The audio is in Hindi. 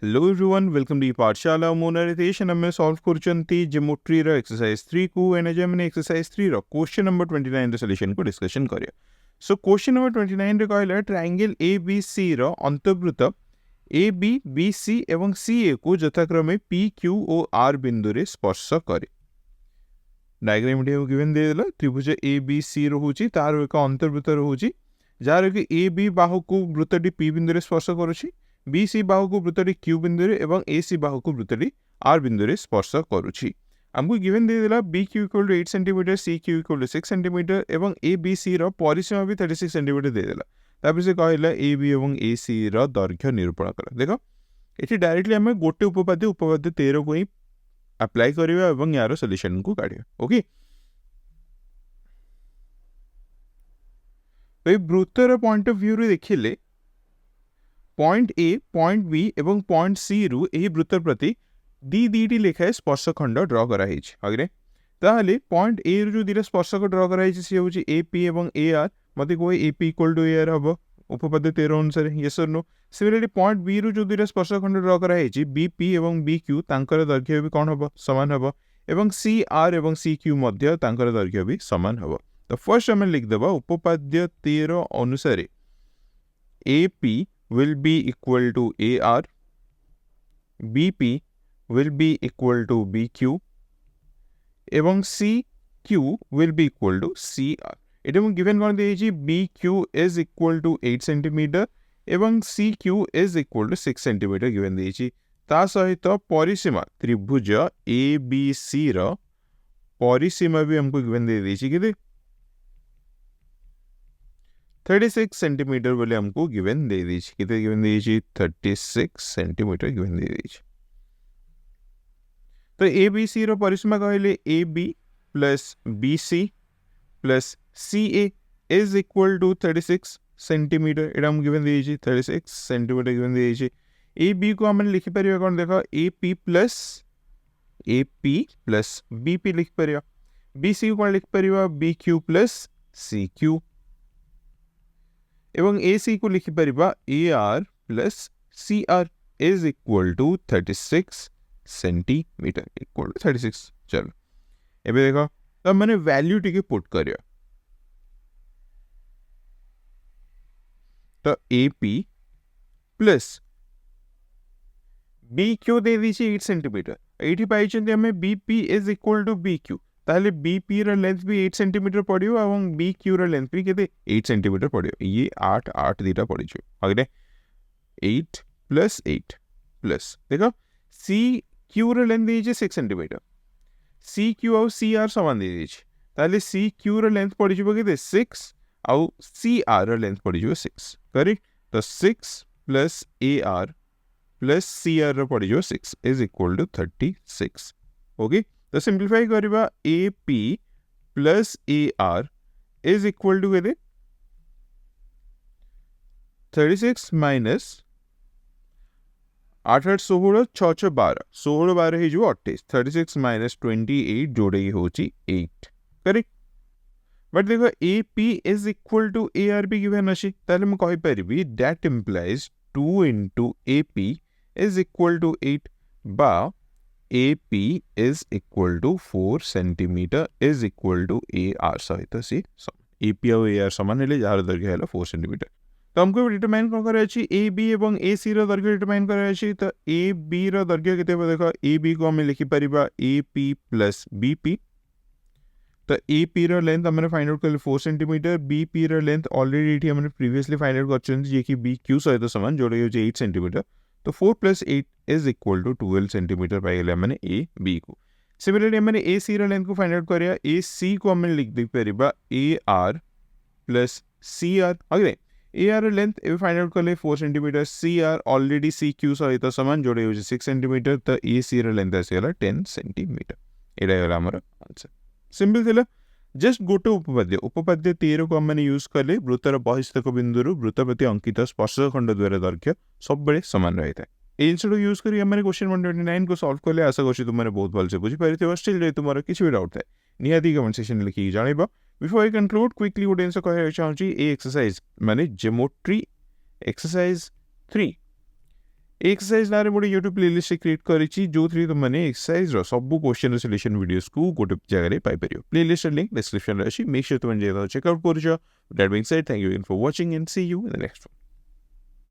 हेलो एवरीवन, वेलकम टू पाठशाला मो नरेश एंड आम सॉल्व करछंती ज्योमेट्री रो एक्सरसाइज 3 को एंड जे मैंने एक्सरसाइज 3 रो क्वेश्चन नंबर 29 रो सॉल्यूशन को डिस्कशन करिया। सो क्वेश्चन नंबर 29 रे कहला ट्रायंगल ABC रो अंतर्वृत्त AB BC एवं CA को यथाक्रमे P Q और R बिंदु रे स्पर्श करे। डायग्राम रे गिवन दे देला त्रिभुज ABC रहउची तार एक अंतर्वृत्त रहउची जार कि AB बाहु को वृत्तटी P बिंदु रे स्पर्श करूची, BC बाहु को वृत्तटी Q बिंदु रे एवं AC बाहु को वृत्तटी R बिंदु रे स्पर्श करूची। हमको गिवन दे देला BQ = 8 cm, CQ = 6 cm एवं ABC रो परिसीमा भी 36 cm दे देला। तापर से कहला AB एवं AC रो दैर्घ्य निरूपण कर। देखो एठी डायरेक्टली हमें गोटे उपपाद्य 13 को ही अप्लाई करिवा एवं यार सॉल्यूशन को काढिया। ओके, तो वृत्तर पॉइंट ऑफ व्यू रे देखिले पॉइंट ए, पॉइंट बी एवं पॉइंट सी रु एही वृत्त प्रति दीटी लेखाए स्पर्शखंड ड्र करा हिच। अगरे ताहले पॉइंट ए रु जो दीटा स्पर्शक ड्र करा हिच से होची एपी एवं एआर। मते कोई एपी इक्वल टू एआर हबो उपपद्य 13 अनुसार, यस और नो। सिमिलरली पॉइंट बी रु जो दीटा स्पर्शखंड ड्र करा हिच बीपी एवं बीक्यू तांकर दैर्घ्य भी कोन हबो समान हबो एवं सीआर एवं सीक्यू मध्य तांकर दैर्घ्य भी समान हबो। तो फर्स्ट हमें लिख देबा उपपाद्य 13 अनुसार AP will be equal to AR, BP will be equal to BQ एवं CQ will be equal to CR। एटा मु गिवन कोन देछि BQ is equal to 8 cm एवं CQ is equal to 6 cm given देछि। ता सहित परिसीमा त्रिभुज ABC रो परिसीमा भी हमको गिवन दे देछि कि 36 सेंटीमीटर बोले हमको गिवन दे दीजिए। कितने गिवन दीजिए 36 सेंटीमीटर गिवन दे दीजिए। तो ABC रो परिसीमा कहले AB plus BC plus CA is equal to 36 centimetre. एटा हम गिवन दे दीजिए 36 सेंटीमीटर गिवन दे दीजिए। AB को हम लिखि परिबा कोन देखो AP प्लस BP लिखि परिबा। BC को कोन लिखि परिबा BQ प्लस CQ एवं AC को लिखि परिबा AR plus CR is equal to 36 centimetre equal to 36। चलो एबे देखो तो मैंने वैल्यू टिके पुट करियो। तो AP प्लस BQ दे दीजिए 8 सेंटीमीटर। एठी पाई चंदी हमें BP is equal to BQ, ताले BP रो लेंथ भी 8 सेंटीमीटर पड़ियो एवं BQ रो लेंथ भी केते 8 सेंटीमीटर पड़ियो। ये 8 दीटा पड़ियो। अगले 8 प्लस 8 प्लस देखो CQ रो लेंथ दीजिए 6 सेंटीमीटर, CQ और CR समान दे दीजिए। ताले CQ रो लेंथ पड़ियो केते 6 और CR रो लेंथ पड़ियो 6। करेक्ट। तो 6 प्लस AR प्लस CR रो पड़ियो 6 इज इक्वल टू 36। ओके, तो सिंप्लीफाई करिबा AP plus AR is equal to केते 36 माइनस 8 8 16 6 6 12 16 12 हे जो 28। 36 माइनस 28 जोड़े होची 8। करेक्ट। बट देखो AP is equal to AR भी गिवन अछि, ताले हम कहि परिबी that implies 2 into AP is equal to 8 बा AP is equal to 4 cm is equal to AR सहित सी समान। AP और AR समान हेले जार दैर्घ्य हैला 4 cm। तो हमको डिटरमाइन कोन करे अछि AB एवं AC रो दैर्घ्य डिटरमाइन करे अछि। तो AB रो दैर्घ्य केते बा देखो AB को हम लिखि परिबा AP प्लस BP। तो AP रो लेंथ हमने फाइंड आउट कर 4 cm, BP रो लेंथ ऑलरेडी एठी हमने प्रीवियसली फाइंड आउट करछन जे कि BQ सहित समान जोड़े हो 8 cm। तो 4 plus 8 is equal to 12 centimetre पाई गले हमने AB को। सिमिलरली हमने AC रो लेंथ को फाइंड आउट करिया। AC को हमने लिख दे परिबा AR प्लस CR। अगले AR रो लेंथ ए फाइंड आउट करले 4 सेंटीमीटर, CR ऑलरेडी CQ सहित समान जोड़े हो 6 सेंटीमीटर। तो AC रो लेंथ आसी गला 10 सेंटीमीटर। एडा गला हमर आंसर। सिंपल थिला। जस्ट गोटे उपपाद्य 13 को हमने यूज कले वृत्तर बहिस्थक बिंदु वृत्त प्रति अंकित स्पर्शखंड द्वारा दैर्घ्य सब बेले समान रही है। जिनस यूज कर क्वेश्चन 129 को सॉल्व कले आशा कर तुमने बहुत भलसे बुझीपार। स्टिल जो तुम किसी भी डाउट थाए निहाती कमेंट सेक्शन लिखिकी जानब। बिफोर आई कंक्लूड क्विकली गोटे जिन कह चाहूँगी ए एक्सरसाइज माने ज्योमेट्री एक्सरसाइज 3 एक्सरसाइज ना मोटे यूट्यूब प्लेलिस्ट क्रिएट करिछि जो थ्री तुम माने एक्सरसाइज रो सब क्वेश्चन सॉल्यूशन वीडियोस को गोटे जगह रे पाई परियो प्लेलिस्ट लिंक डिस्क्रिप्शन रे अछि मेक श्योर तुम जे चेक आउट करजो that being said thank you for watching and see you in the next one